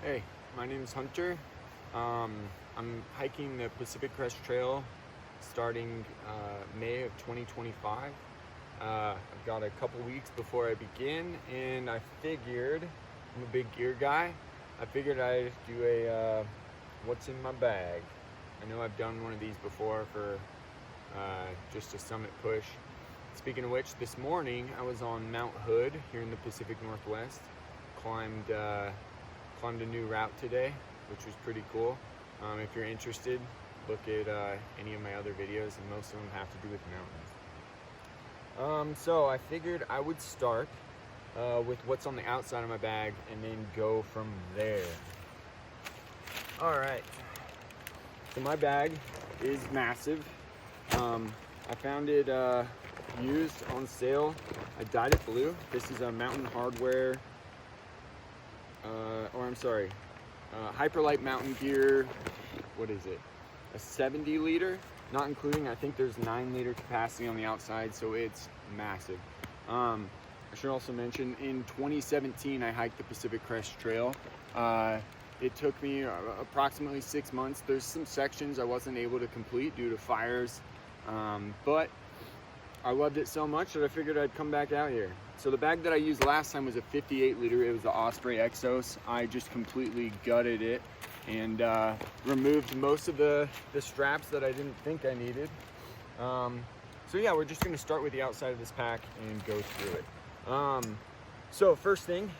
Hey, my name is Hunter. I'm hiking the Pacific Crest Trail starting May of 2025. I've got a couple weeks before I begin, and I figured, I'm a big gear guy, I figured I'd do a what's in my bag. I know I've done one of these before for just a summit push. Speaking of which, this morning I was on Mount Hood here in the Pacific Northwest. Climbed a new route today, which was pretty cool. If you're interested, look at any of my other videos, and most of them have to do with mountains. So I figured I would start with what's on the outside of my bag and then go from there. All right, so my bag is massive. I found it used on sale. I dyed it blue. This is a Mountain Hardwear, Hyperlight Mountain Gear, what is it? A 70 liter, not including, I think there's 9 liter capacity on the outside, so it's massive. I should also mention, in 2017, I hiked the Pacific Crest Trail. It took me approximately 6 months. There's some sections I wasn't able to complete due to fires, but I loved it so much that I figured I'd come back out here. So the bag that I used last time was a 58 liter. It was the Osprey Exos. I just completely gutted it and removed most of the straps that I didn't think I needed. So yeah, we're just gonna start with the outside of this pack and go through it. So first thing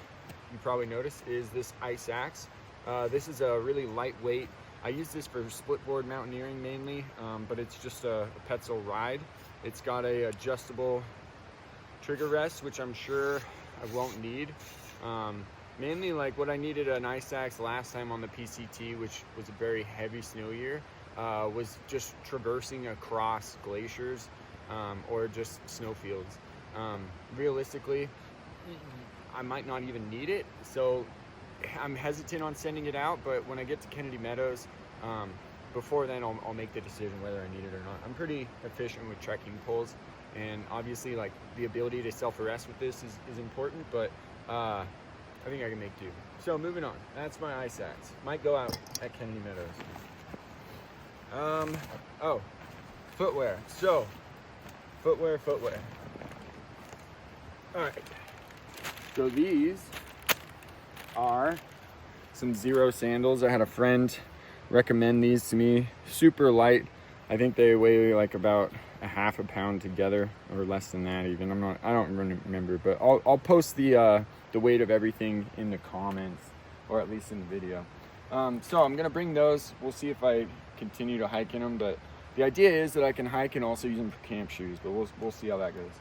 you probably noticed is this ice axe. This is a really lightweight. I use this for split board mountaineering mainly, but it's just a Petzl ride. It's got a adjustable trigger rest, which I'm sure I won't need. Mainly, like, what I needed an ice axe last time on the PCT, which was a very heavy snow year, was just traversing across glaciers or just snowfields. Realistically, I might not even need it, so I'm hesitant on sending it out, but when I get to Kennedy Meadows, before then I'll make the decision whether I need it or not. I'm pretty efficient with trekking poles, and obviously, like, the ability to self-arrest with this is important, but I think I can make do. So moving on, that's my ice axe. Might go out at Kennedy Meadows. Oh, footwear. So, footwear. All right, so these are some Zero sandals. I had a friend recommend these to me. Super light. I think they weigh like about a half a pound together, or less than that even. I don't remember, but I'll post the weight of everything in the comments, or at least in the video. So I'm gonna bring those. We'll see if I continue to hike in them, but the idea is that I can hike and also use them for camp shoes, but we'll see how that goes.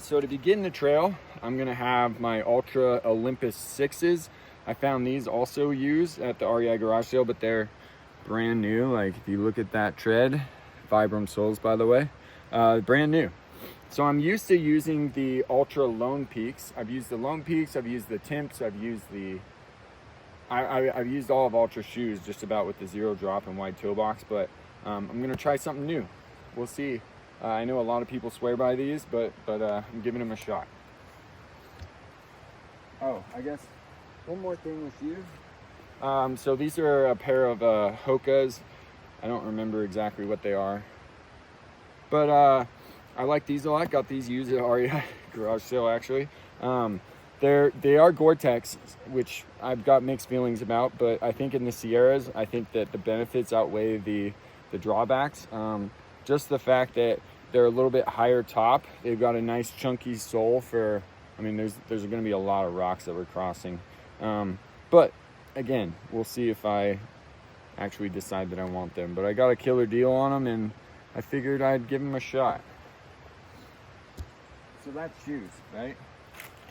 So to begin the trail, I'm gonna have my Ultra Olympus 6s. I found these also used at the REI garage sale, but they're brand new. Like, if you look at that tread, Vibram soles, by the way, brand new. So I'm used to using the Ultra Lone Peaks. I've used the Lone Peaks, I've used the Temps, I've used I've used all of Ultra shoes just about with the Zero drop and wide toe box, but I'm gonna try something new. We'll see. I know a lot of people swear by these, but I'm giving them a shot. Oh, I guess one more thing with shoes. So these are a pair of Hoka's. I don't remember exactly what they are, but I like these a lot. Got these used at REI garage sale, actually. They are Gore-Tex, which I've got mixed feelings about, but I think in the Sierras, I think that the benefits outweigh the drawbacks. Just the fact that they're a little bit higher top. They've got a nice chunky sole for, I mean, there's going to be a lot of rocks that we're crossing. But again, we'll see if I actually decide that I want them. But I got a killer deal on them, and I figured I'd give them a shot. So that's shoes, right?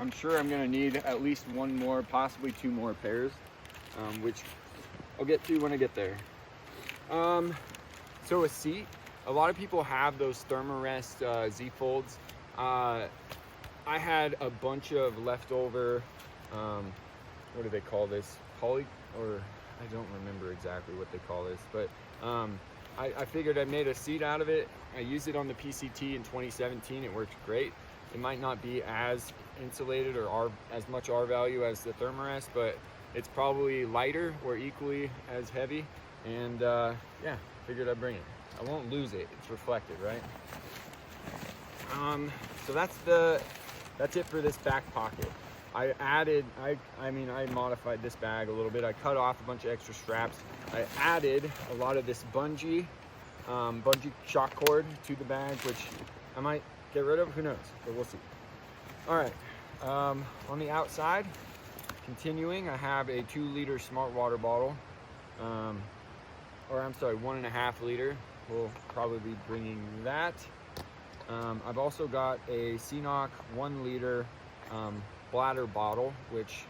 I'm sure I'm going to need at least one more, possibly 2 more pairs, which I'll get to when I get there. So a seat. A lot of people have those Thermarest Z folds. I had a bunch of leftover, what do they call this? Or I don't remember exactly what they call this, but I figured I made a seat out of it. I used it on the PCT in 2017. It worked great. It might not be as insulated or as much R value as the Thermarest, but it's probably lighter or equally as heavy. And yeah, figured I'd bring it. I won't lose it. It's reflected, right? So that's it for this back pocket. I modified this bag a little bit. I cut off a bunch of extra straps. I added a lot of this bungee shock cord to the bag, which I might get rid of, who knows, but we'll see. All right, on the outside, continuing, I have a 2-liter smart water bottle, or I'm sorry, 1.5 liter. We'll probably be bringing that. I've also got a CNOC 1 liter bladder bottle, which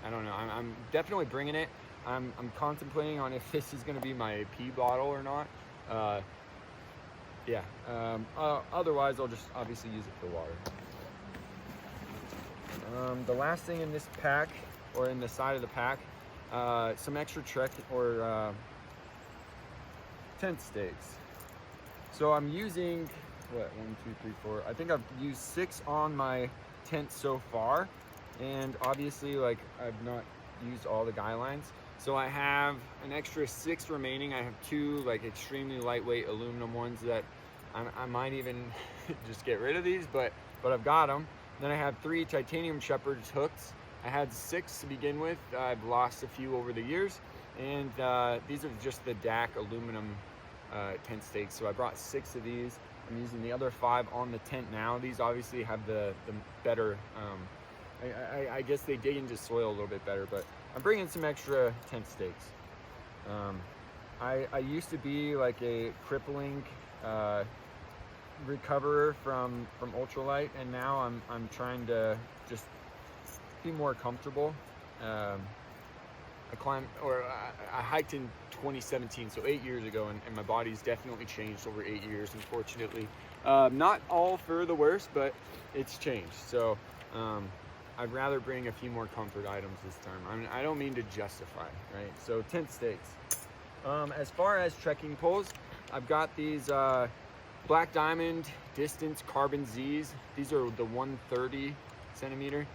I don't know, I'm definitely bringing it. I'm contemplating on if this is going to be my pee bottle or not. Yeah, otherwise I'll just obviously use it for water. The last thing in this pack, or in the side of the pack, some extra tent stakes. So I'm using, what, 1, 2, 3, 4, I think I've used 6 on my tent so far, and obviously, like, I've not used all the guy lines, so I have an extra 6 remaining. I have 2 like extremely lightweight aluminum ones that I might even just get rid of these, but I've got them. Then I have 3 titanium shepherd's hooks. I had 6 to begin with. I've lost a few over the years, and these are just the DAC aluminum tent stakes. So I brought 6 of these. I'm using the other 5 on the tent now. These obviously have the better, I guess they dig into soil a little bit better, but I'm bringing some extra tent stakes. I used to be like a crippling recoverer from ultralight, and now I'm trying to just be more comfortable. I hiked in 2017, so 8 years ago, and my body's definitely changed over 8 years, unfortunately. Not all for the worse, but it's changed. So I'd rather bring a few more comfort items this time. I mean, I don't mean to justify, right? So tent stakes. As far as trekking poles, I've got these Black Diamond Distance Carbon Z's. These are the 130 centimeter.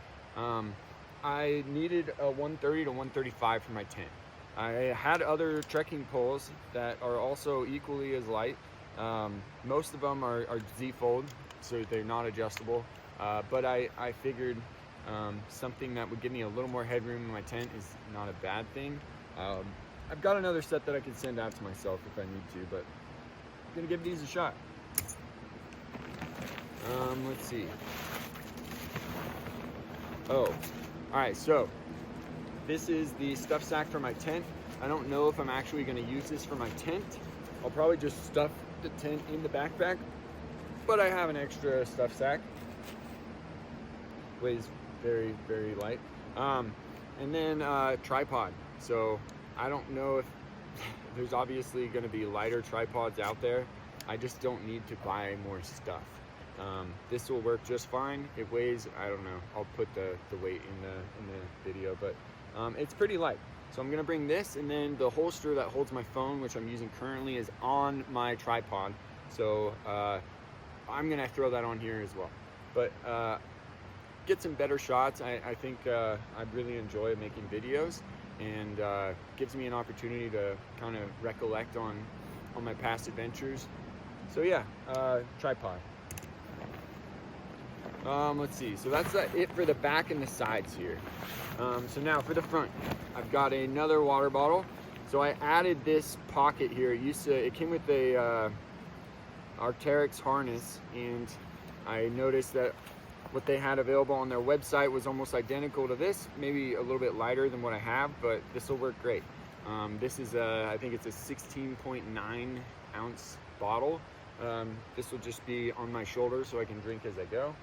I needed a 130 to 135 for my tent. I had other trekking poles that are also equally as light. Most of them are Z-fold, so they're not adjustable. But I figured something that would give me a little more headroom in my tent is not a bad thing. I've got another set that I can send out to myself if I need to, but I'm gonna give these a shot. Let's see. Oh, all right, so this is the stuff sack for my tent. I don't know if I'm actually gonna use this for my tent. I'll probably just stuff the tent in the backpack, but I have an extra stuff sack. Weighs very, very light. And then tripod. So I don't know if there's obviously gonna be lighter tripods out there. I just don't need to buy more stuff. This will work just fine. It weighs, I don't know, I'll put the weight in the video, but it's pretty light. So I'm gonna bring this, and then the holster that holds my phone, which I'm using currently, is on my tripod. So I'm gonna throw that on here as well. But get some better shots. I think I really enjoy making videos, and gives me an opportunity to kind of recollect on my past adventures. So yeah, tripod. Let's see, so that's it for the back and the sides here. So now for the front, I've got another water bottle. So I added this pocket here. It came with a Arc'teryx harness, and I noticed that what they had available on their website was almost identical to this, maybe a little bit lighter than what I have, but this will work great. This is I think it's a 16.9 ounce bottle. This will just be on my shoulder so I can drink as I go.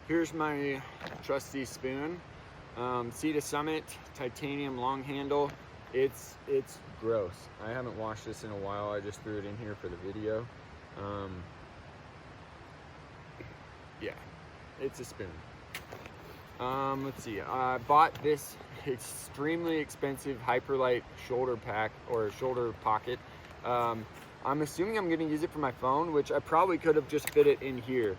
Here's my trusty spoon. Sea to Summit titanium long handle. It's gross. I haven't washed this in a while. I just threw it in here for the video. Yeah, it's a spoon. Let's see. I bought this extremely expensive Hyperlite shoulder pack or shoulder pocket. I'm assuming I'm gonna use it for my phone, which I probably could have just fit it in here.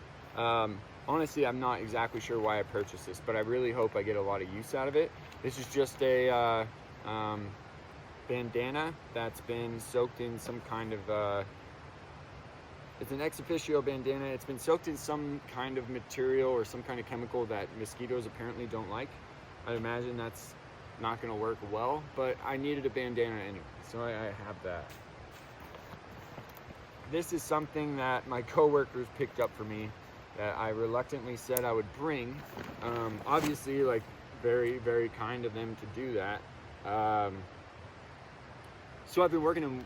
Honestly, I'm not exactly sure why I purchased this, but I really hope I get a lot of use out of it. This is just a bandana that's been soaked in some kind of, it's an ex officio bandana. It's been soaked in some kind of material or some kind of chemical that mosquitoes apparently don't like. I imagine that's not gonna work well, but I needed a bandana anyway, so I have that. This is something that my coworkers picked up for me that I reluctantly said I would bring. Obviously, like, very, very kind of them to do that. So I've been working in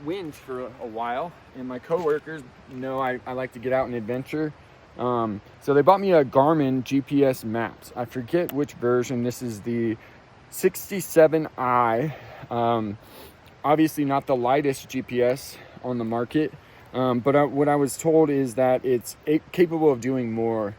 wind for a while, and my coworkers know I like to get out and adventure. So they bought me a Garmin GPS Maps. I forget which version. This is the 67i. Obviously not the lightest GPS on the market, but what I was told is that it's capable of doing more.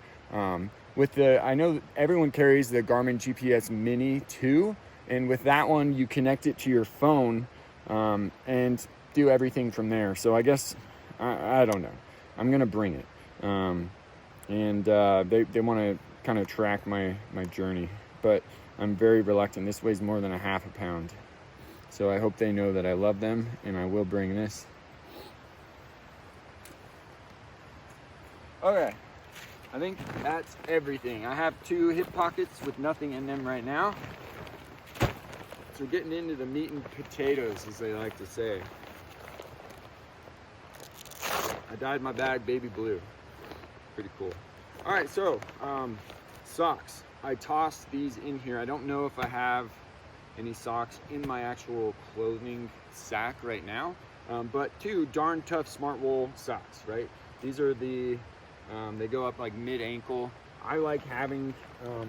With I know everyone carries the Garmin GPS Mini 2, and with that one you connect it to your phone and do everything from there. So I guess I don't know. I'm gonna bring it, and they want to kind of track my journey, but I'm very reluctant. This weighs more than a half a pound, so I hope they know that I love them, and I will bring this. Okay, I think that's everything. I have 2 hip pockets with nothing in them right now. So getting into the meat and potatoes, as they like to say. I dyed my bag baby blue. Pretty cool. All right, so socks. I tossed these in here. I don't know if I have any socks in my actual clothing sack right now, but 2 darn tough smart wool socks, right? These are the, they go up like mid-ankle. I like having a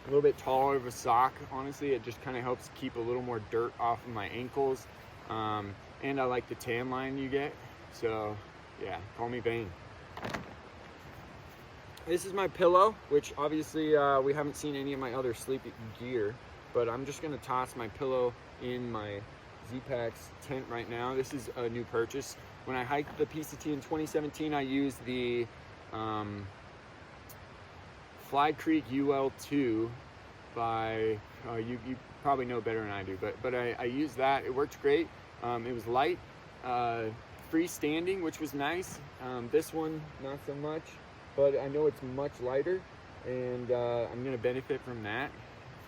little bit taller of a sock. Honestly, it just kind of helps keep a little more dirt off of my ankles, and I like the tan line you get. So yeah, call me vain. This is my pillow, which obviously we haven't seen any of my other sleeping gear, but I'm just gonna toss my pillow in my Z-Packs tent right now. This is a new purchase. When I hiked the PCT in 2017, I used the Fly Creek UL2 by, you probably know better than I do, but I used that. It worked great. It was light, freestanding, which was nice. This one, not so much, but I know it's much lighter, and I'm gonna benefit from that,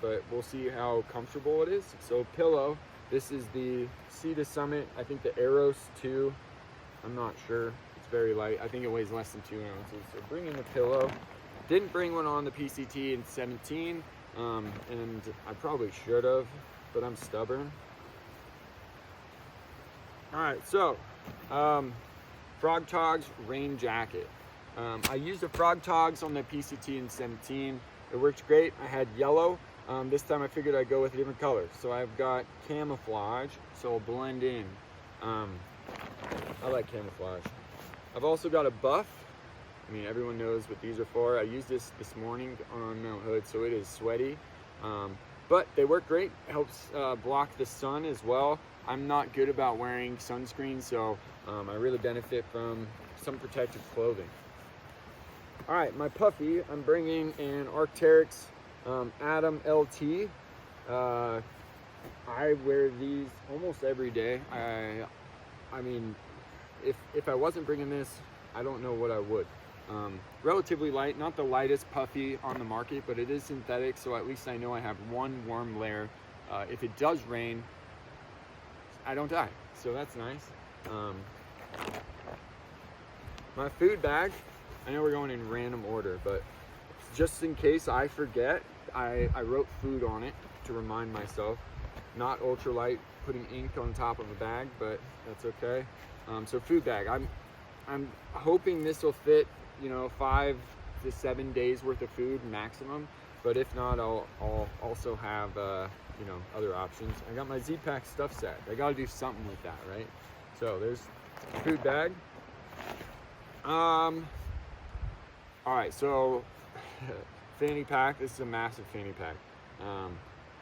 but we'll see how comfortable it is. So pillow, this is the Sea to Summit, I think the Eros 2, I'm not sure. It's very light. I think it weighs less than 2 ounces. So bring in the pillow. Didn't bring one on the PCT in 17, and I probably should have, but I'm stubborn. All right, so Frog Togs rain jacket. I used the Frog Togs on the PCT in 17. It worked great. I had yellow. This time I figured I'd go with a different color. So I've got camouflage, so it'll blend in. I like camouflage. I've also got a buff. I mean, everyone knows what these are for. I used this morning on Mount Hood, so it is sweaty. But they work great. It helps block the sun as well. I'm not good about wearing sunscreen, so I really benefit from some protective clothing. All right, my puffy, I'm bringing an Arc'teryx Atom LT. I wear these almost every day. I mean, if I wasn't bringing this, I don't know what I would. Relatively light, not the lightest puffy on the market, but it is synthetic, so at least I know I have one warm layer. If it does rain, I don't die, so that's nice. My food bag, I know we're going in random order, but just in case I forget, I wrote food on it to remind myself. Not ultralight, putting ink on top of a bag, but that's okay. So food bag, I'm hoping this will fit, 5 to 7 days worth of food maximum, but if not, I'll also have other options. I got my Z-Pack stuff set. I gotta do something with that, right? So there's food bag. All right, so fanny pack. This is a massive fanny pack.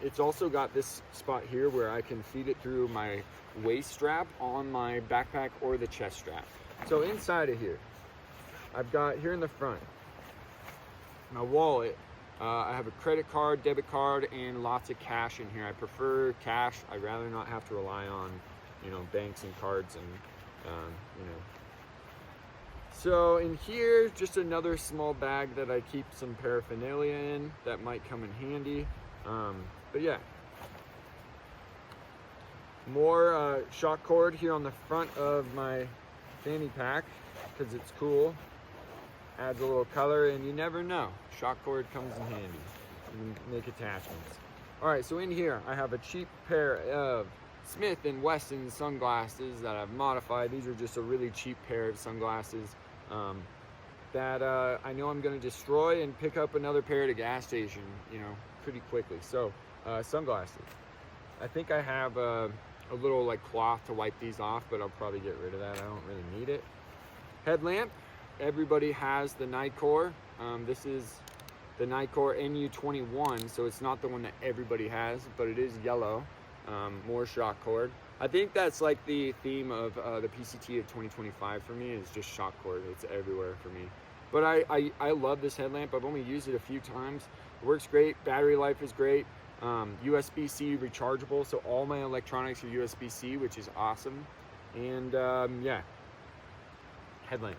it's also got this spot here where I can feed it through my waist strap on my backpack or the chest strap. So inside of here, I've got here in the front, my wallet. I have a credit card, debit card, and lots of cash in here. I prefer cash. I'd rather not have to rely on, banks and cards and, So in here, just another small bag that I keep some paraphernalia in that might come in handy. But yeah, more shock cord here on the front of my fanny pack because it's cool. Adds a little color, and you never know. Shock cord comes in handy. You can make attachments. All right, so in here I have a cheap pair of Smith & Wesson sunglasses that I've modified. These are just a really cheap pair of sunglasses that I know I'm going to destroy and pick up another pair at a gas station, pretty quickly. So sunglasses. I think I have a little like cloth to wipe these off, but I'll probably get rid of that. I don't really need it. Headlamp. Everybody has the Nightcore. This is the Nightcore NU21, so it's not the one that everybody has, but it is yellow. More shock cord. I think that's like the theme of the PCT of 2025 for me, is just shock cord. It's everywhere for me. But I love this headlamp. I've only used it a few times. It works great. Battery life is great. USB-C rechargeable, so all my electronics are USB-C, which is awesome. And yeah, headlamp.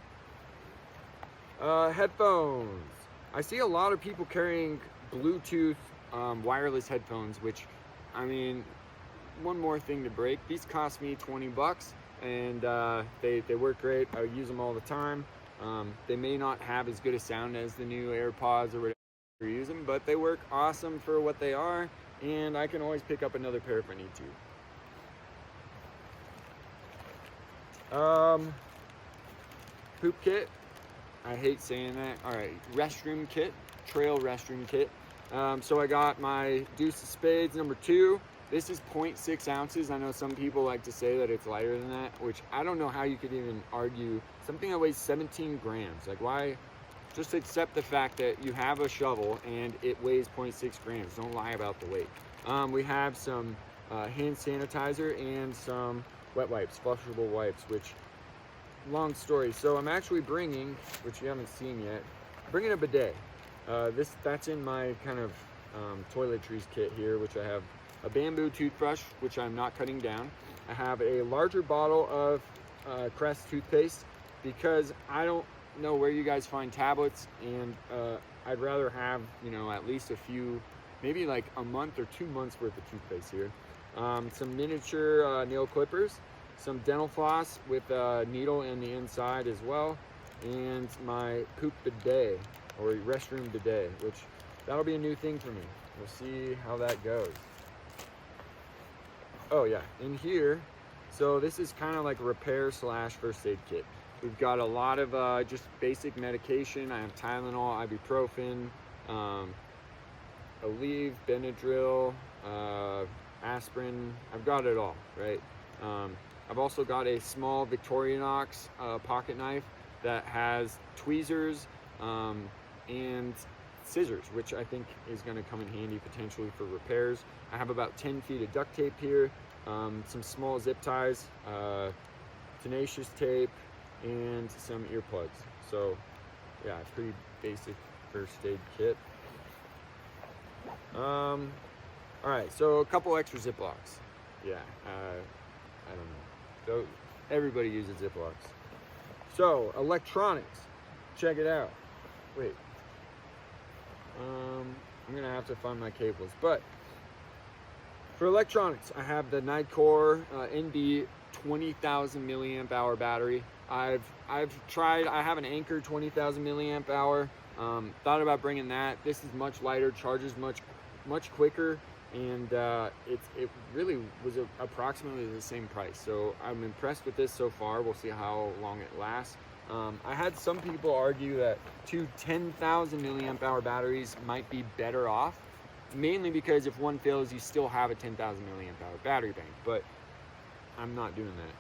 Headphones. I see a lot of people carrying Bluetooth wireless headphones, which, I mean, one more thing to break. These cost me 20 bucks, and they work great. I use them all the time. They may not have as good a sound as the new AirPods or whatever you use them, but they work awesome for what they are, and I can always pick up another pair if I need to. Poop kit. I hate saying that. All right, restroom kit, trail restroom kit. So I got my Deuce of Spades number 2. This is 0.6 ounces. I know some people like to say that it's lighter than that, which I don't know how you could even argue. Something that weighs 17 grams. Like, why? Just accept the fact that you have a shovel and it weighs 0.6 grams. Don't lie about the weight. We have some hand sanitizer and some wet wipes, flushable wipes, which, long story. So I'm actually bringing, which you haven't seen yet, bringing a bidet. That's in my kind of toiletries kit here, which I have a bamboo toothbrush, which I'm not cutting down. I have a larger bottle of Crest toothpaste because I don't know where you guys find tablets, and I'd rather have, at least a few, maybe like a month or 2 months worth of toothpaste here. Some miniature nail clippers, some dental floss with a needle in the inside as well, and my poop bidet, or restroom bidet, which that'll be a new thing for me. We'll see how that goes. Oh yeah, in here, so this is kind of like a repair / first aid kit. We've got a lot of just basic medication. I have Tylenol, ibuprofen, Aleve, Benadryl, aspirin. I've got it all, right? I've also got a small Victorinox pocket knife that has tweezers and scissors, which I think is going to come in handy potentially for repairs. I have about 10 feet of duct tape here, some small zip ties, tenacious tape, and some earplugs. So yeah, pretty basic first aid kit. All right, so a couple extra Ziplocs. Yeah, I don't know. So everybody uses Ziplocs. So electronics, check it out. Wait, I'm gonna have to find my cables, but for electronics, I have the Nightcore NB 20,000 milliamp hour battery. I've tried. I have an Anchor 20,000 milliamp hour. Thought about bringing that. This is much lighter, charges much quicker, and it really was approximately the same price. So I'm impressed with this so far. We'll see how long it lasts. I had some people argue that 2 10,000 milliamp hour batteries might be better off, mainly because if one fails, you still have a 10,000 milliamp hour battery bank, but I'm not doing that.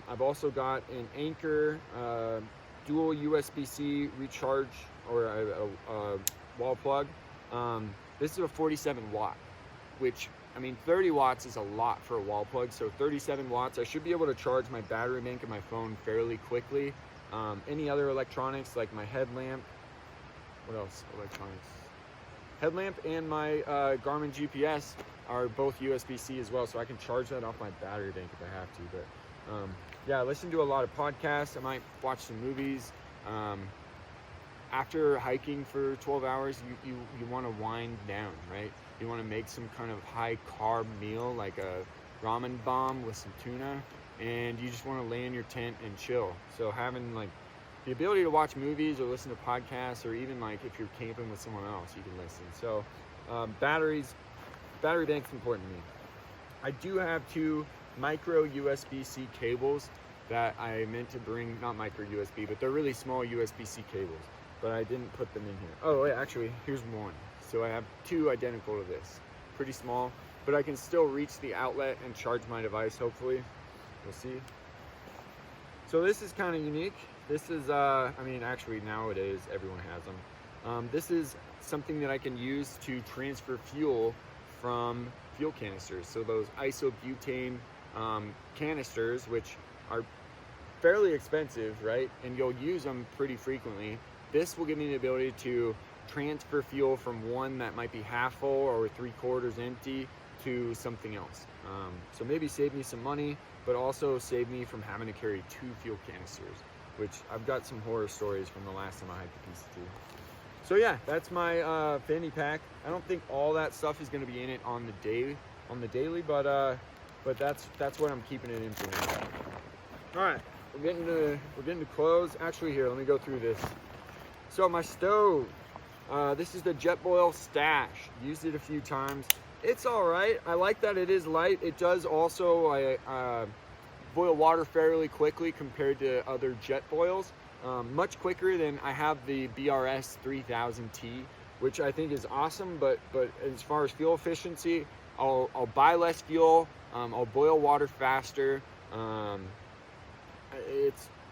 I've also got an Anchor dual USB-C recharge, or a wall plug. This is a 47 watt. which, I mean, 30 watts is a lot for a wall plug, so 37 watts. I should be able to charge my battery bank and my phone fairly quickly. Any other electronics, like my headlamp, what else, electronics? Headlamp and my Garmin GPS are both USB-C as well, so I can charge that off my battery bank if I have to. But yeah, I listen to a lot of podcasts. I might watch some movies. After hiking for 12 hours, you want to wind down, right? You want to make some kind of high carb meal, like a ramen bomb with some tuna, and you just want to lay in your tent and chill. So having like the ability to watch movies or listen to podcasts, or even like if you're camping with someone else, you can listen. So battery bank's important to me. I do have 2 micro USB-C cables that I meant to bring, not micro USB, but they're really small USB-C cables, but I didn't put them in here. Oh wait, actually, here's one. So I have 2 identical to this. Pretty small, but I can still reach the outlet and charge my device, hopefully. We'll see. So this is kind of unique. This is, I mean, actually nowadays everyone has them. This is something that I can use to transfer fuel from fuel canisters. So those isobutane canisters, which are fairly expensive, right? And you'll use them pretty frequently. This will give me the ability to transfer fuel from one that might be half full or 3/4 empty to something else. So maybe save me some money, but also save me from having to carry 2 fuel canisters, which I've got some horror stories from the last time I hiked the PCT. So yeah, that's my Fanny pack. I don't think all that stuff is going to be in it on the daily, but that's what I'm keeping it in for now. All right, we're getting to close. Actually, here, let me go through this. So my stove, this is the Jetboil Stash. Used it a few times. It's all right. I like that it is light. It does also boil water fairly quickly compared to other Jetboils. Much quicker than I have the BRS 3000T, which I think is awesome. But as far as fuel efficiency, I'll buy less fuel. I'll boil water faster.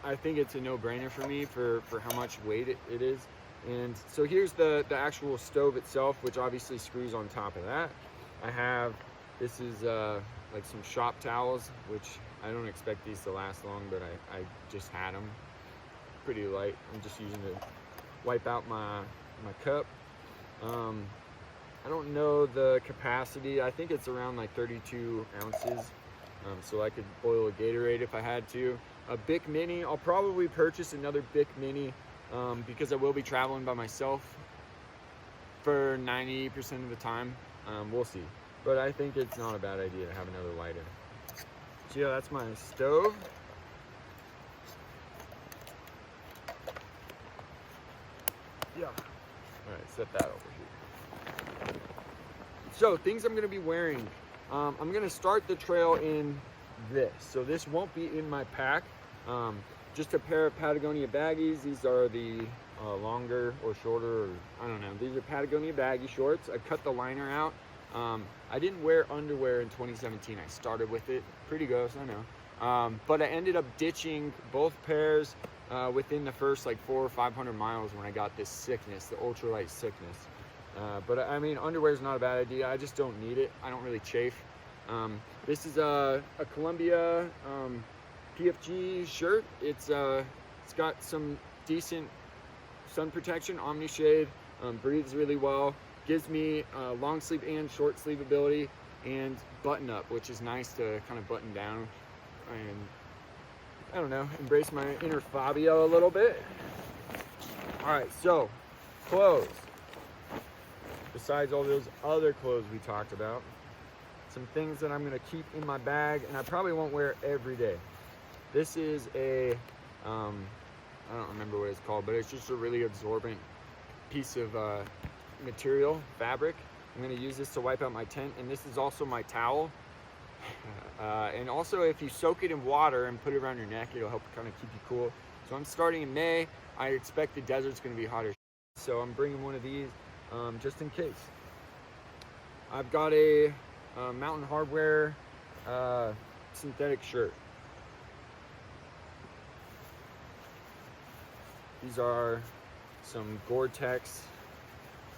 I think it's a no-brainer for me for how much weight it is. And so here's the actual stove itself, which obviously screws on top of that. This is like some shop towels, which I don't expect these to last long, but I just had them. Pretty light. I'm just using to wipe out my cup. I don't know the capacity. I think it's around like 32 ounces. So I could boil a Gatorade if I had to. A Bic Mini, I'll probably purchase another Bic Mini because I will be traveling by myself for 90% of the time. We'll see. But I think it's not a bad idea to have another lighter. So yeah, that's my stove. Yeah. All right, set that over here. So things I'm gonna be wearing. I'm gonna start the trail in this. So this won't be in my pack. Just a pair of Patagonia baggies. These are the longer or shorter, or I don't know. These are Patagonia baggy shorts. I cut the liner out. I didn't wear underwear in 2017. I started with it. Pretty gross, I know. But I ended up ditching both pairs within the first like 400 or 500 miles when I got this sickness, the ultralight sickness. But I mean, underwear is not a bad idea. I just don't need it. I don't really chafe. This is a Columbia PFG shirt. It's got some decent sun protection, Omni Shade, breathes really well, gives me long sleeve and short sleeve ability, and button up, which is nice to kind of button down and, I don't know, embrace my inner Fabio a little bit. All right, so clothes. Besides all those other clothes we talked about, some things that I'm gonna keep in my bag and I probably won't wear every day. This is a, I don't remember what it's called, but it's just a really absorbent piece of material, fabric. I'm gonna use this to wipe out my tent, and this is also my towel. And also if you soak it in water and put it around your neck, it'll help kind of keep you cool. So I'm starting in May. I expect the desert's gonna be hotter. So I'm bringing one of these just in case. I've got a Mountain Hardwear synthetic shirt. These are some Gore-Tex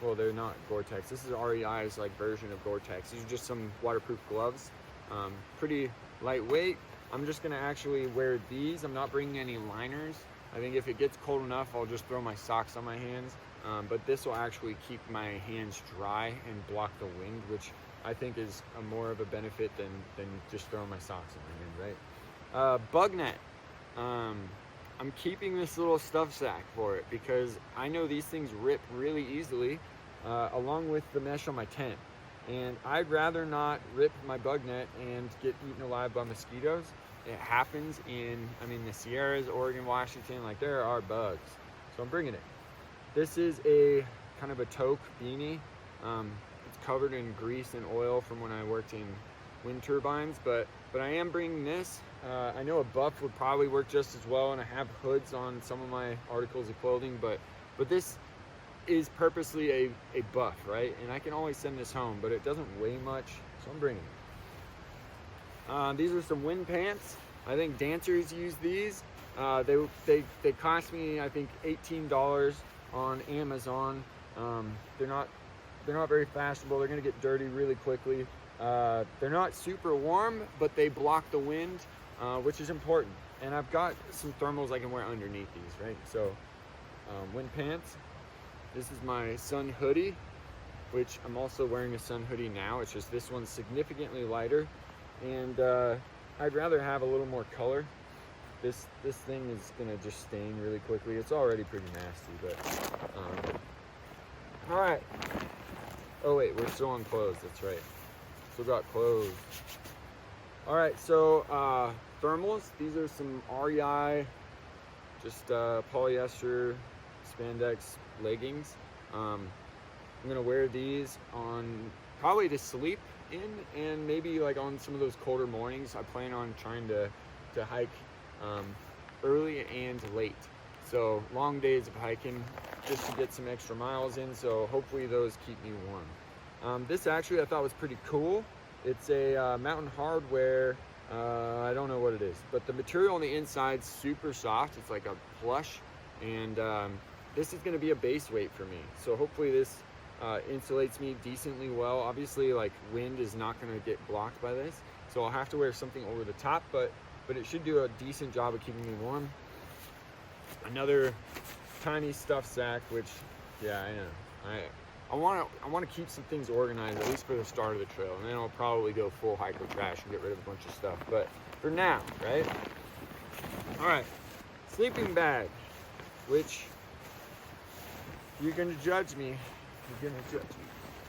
well, they're not Gore-Tex. This is REI's like version of Gore-Tex. These are just some waterproof gloves. Pretty lightweight. I'm just gonna actually wear these. I'm not bringing any liners. I think if it gets cold enough, I'll just throw my socks on my hands. But this will actually keep my hands dry and block the wind, which I think is more of a benefit than just throwing my socks on my hand, right? Bug net. I'm keeping this little stuff sack for it because I know these things rip really easily, along with the mesh on my tent. And I'd rather not rip my bug net and get eaten alive by mosquitoes. It happens in, the Sierras, Oregon, Washington, like there are bugs. So I'm bringing it. This is a kind of a toque beanie. It's covered in grease and oil from when I worked in wind turbines, but I am bringing this. I know a buff would probably work just as well, and I have hoods on some of my articles of clothing, but this is purposely a buff, right? And I can always send this home, but it doesn't weigh much, so I'm bringing it. These are some wind pants. I think dancers use these. They cost me, I think, $18 on Amazon. They're not very fashionable. They're gonna get dirty really quickly. They're not super warm, but they block the wind, which is important. And I've got some thermals I can wear underneath these, right? So wind pants. This is my sun hoodie, which I'm also wearing a sun hoodie now. It's just this one's significantly lighter, and I'd rather have a little more color. This thing is gonna just stain really quickly. It's already pretty nasty, but all right. Oh wait, we're still on clothes. That's right. Still got clothes. All right, so thermals. These are some REI, just polyester spandex leggings. I'm gonna wear these on probably to sleep in, and maybe like on some of those colder mornings. I plan on trying to hike early and late, so long days of hiking just to get some extra miles in, so hopefully those keep me warm. This actually I thought was pretty cool. It's a Mountain Hardwear, I don't know what it is, but the material on the inside is super soft. It's like a plush, and this is going to be a base weight for me, so hopefully this insulates me decently well. Obviously, like, wind is not going to get blocked by this, so I'll have to wear something over the top, but it should do a decent job of keeping me warm. Another tiny stuff sack, which, yeah, I know, I want to keep some things organized, at least for the start of the trail, and then I'll probably go full hiker trash and get rid of a bunch of stuff, but for now, right? All right, sleeping bag, which you're gonna judge me.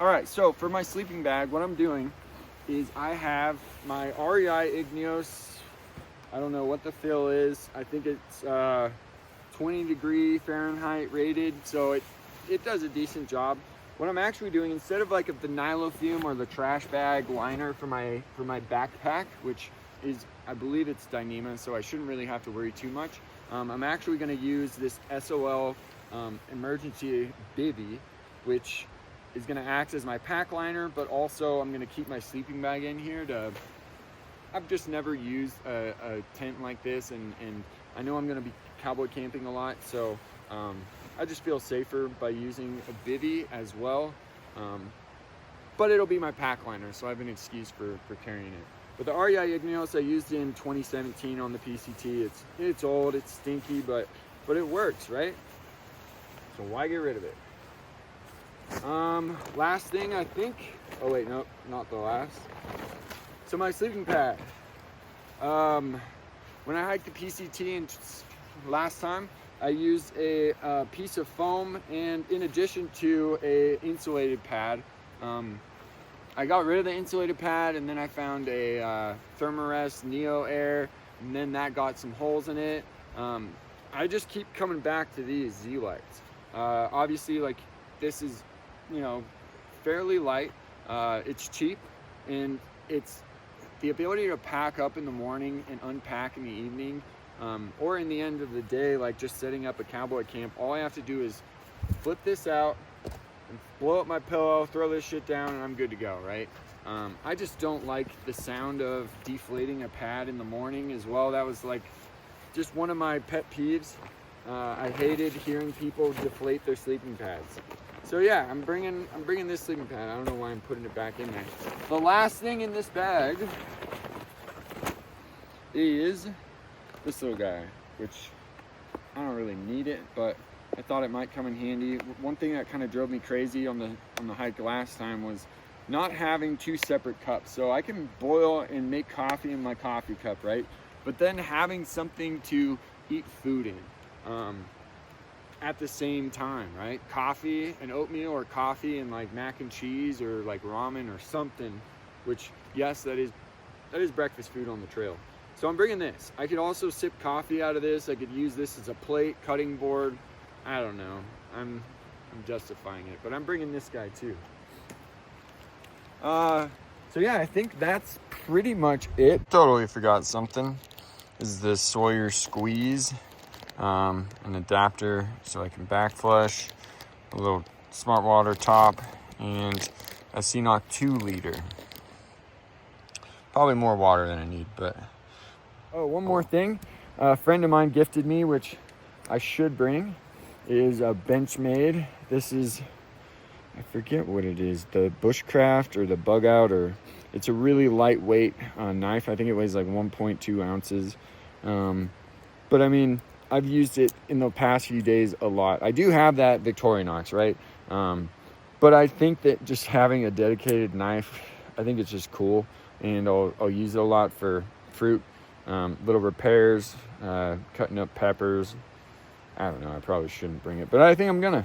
All right, so for my sleeping bag, what I'm doing is I have my REI Igneos. I don't know what the fill is. I think it's 20 Fahrenheit rated, so it does a decent job. What I'm actually doing, instead of like the Nylofume or the trash bag liner for my backpack, which is, I believe it's Dyneema, so I shouldn't really have to worry too much. I'm actually going to use this SOL emergency bivy, which is going to act as my pack liner, but also I'm going to keep my sleeping bag in here. I've just never used a tent like this, and I know I'm going to be cowboy camping a lot, so I just feel safer by using a bivy as well. But it'll be my pack liner, so I have an excuse for carrying it. But the REI Igneos I used in 2017 on the PCT. It's old, it's stinky, but it works, right? So why get rid of it? Last thing, I think. Oh wait, no, not the last. So my sleeping pad. When I hiked the PCT last time, I used a piece of foam, and in addition to a insulated pad. I got rid of the insulated pad, and then I found a Thermarest Neo Air, and then that got some holes in it. I just keep coming back to these Z-Lights. Obviously, like, this is, fairly light. It's cheap, and it's the ability to pack up in the morning and unpack in the evening, or in the end of the day, like just setting up a cowboy camp. All I have to do is flip this out and blow up my pillow, throw this shit down, and I'm good to go, right? I just don't like the sound of deflating a pad in the morning as well. That was like just one of my pet peeves. I hated hearing people deflate their sleeping pads. So yeah, I'm bringing this sleeping pad. I don't know why I'm putting it back in there. The last thing in this bag is this little guy, which I don't really need it, but I thought it might come in handy. One thing that kind of drove me crazy on the hike last time was not having two separate cups. So I can boil and make coffee in my coffee cup, right? But then having something to eat food in at the same time, right? Coffee and oatmeal, or coffee and like mac and cheese, or like ramen or something, which yes, that is breakfast food on the trail. So I'm bringing this. I could also sip coffee out of this. I could use this as a plate, cutting board. I don't know. I'm justifying it, but I'm bringing this guy too. So yeah, I think that's pretty much it. Totally forgot something. This is the Sawyer Squeeze, an adapter so I can back flush, a little smart water top, and a CNOC 2 liter. Probably more water than I need, but... Oh, one more thing. A friend of mine gifted me, which I should bring, is a Benchmade. This is, I forget what it is, the Bushcraft or the Bug Out, or it's a really lightweight knife. I think it weighs like 1.2 ounces. But I mean, I've used it in the past few days a lot. I do have that Victorinox, right? But I think that just having a dedicated knife, I think it's just cool, and I'll use it a lot for fruit, little repairs, cutting up peppers. I don't know, I probably shouldn't bring it, but I think I'm gonna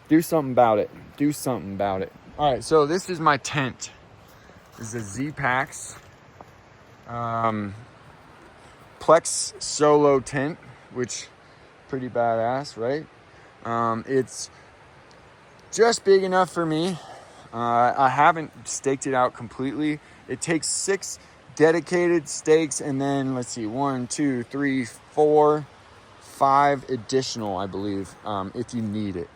do something about it. All right, so this is my tent. This is a Z-Packs Plex Solo tent, which pretty badass, right? It's just big enough for me. I haven't staked it out completely. It takes 6 dedicated stakes, and then let's see, 1, 2, 3, 4, 5 additional, I believe, if you need it.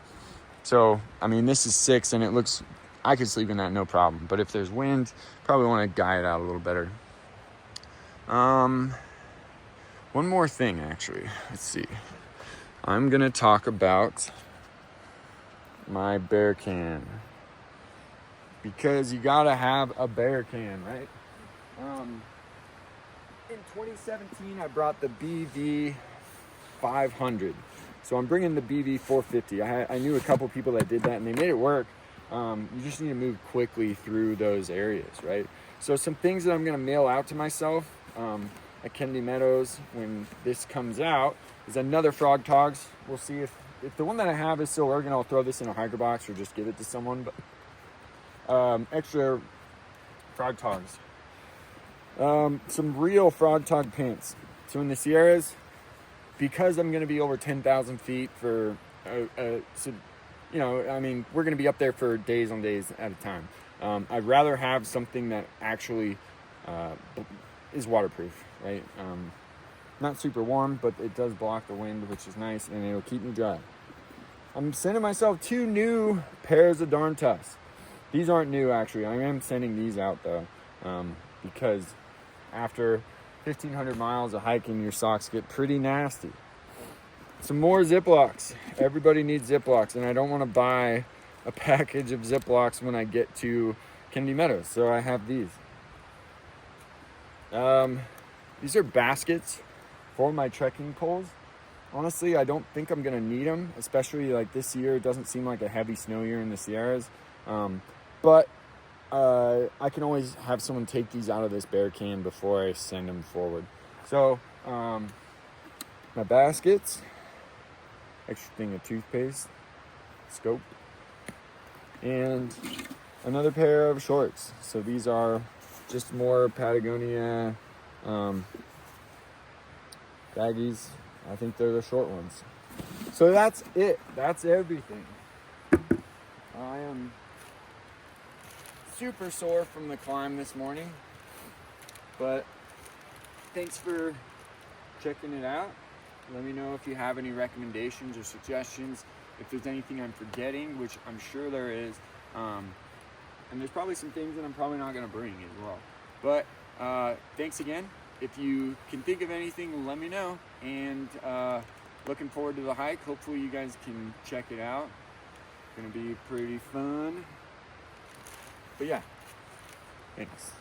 So I mean, this is 6, and it looks, I could sleep in that no problem, but if there's wind, probably want to guy it out a little better. One more thing, actually. Let's see. I'm gonna talk about my bear can, because you gotta have a bear can, right? In 2017, I brought the BV 500. So I'm bringing the BV 450. I knew a couple people that did that, and they made it work. You just need to move quickly through those areas, right? So some things that I'm gonna mail out to myself at Kennedy Meadows when this comes out is another Frog Togs. We'll see if the one that I have is still working. I'll throw this in a hiker box or just give it to someone. But extra Frog Togs. Some real Frog Tog pants. So in the Sierras, because I'm going to be over 10,000 feet for, so, you know, I mean, we're going to be up there for days on days at a time. I'd rather have something that actually is waterproof, right? Not super warm, but it does block the wind, which is nice, and it'll keep me dry. I'm sending myself 2 new pairs of Darn Toughs. These aren't new, actually. I am sending these out, though, because after 1,500 miles of hiking, your socks get pretty nasty. Some more Ziplocs. Everybody needs Ziplocs, and I don't want to buy a package of Ziplocs when I get to Kennedy Meadows, so I have these. These are baskets for my trekking poles. Honestly, I don't think I'm going to need them, especially like this year. It doesn't seem like a heavy snow year in the Sierras. But I can always have someone take these out of this bear can before I send them forward. So, my baskets, extra thing of toothpaste, scope, and another pair of shorts. So these are just more Patagonia baggies. I think they're the short ones. So that's it. That's everything. I am super sore from the climb this morning, but thanks for checking it out. Let me know if you have any recommendations or suggestions, if there's anything I'm forgetting, which I'm sure there is, and there's probably some things that I'm probably not going to bring as well. But thanks again. If you can think of anything, let me know, and looking forward to the hike. Hopefully you guys can check it out. Gonna be pretty fun. But yeah, thanks.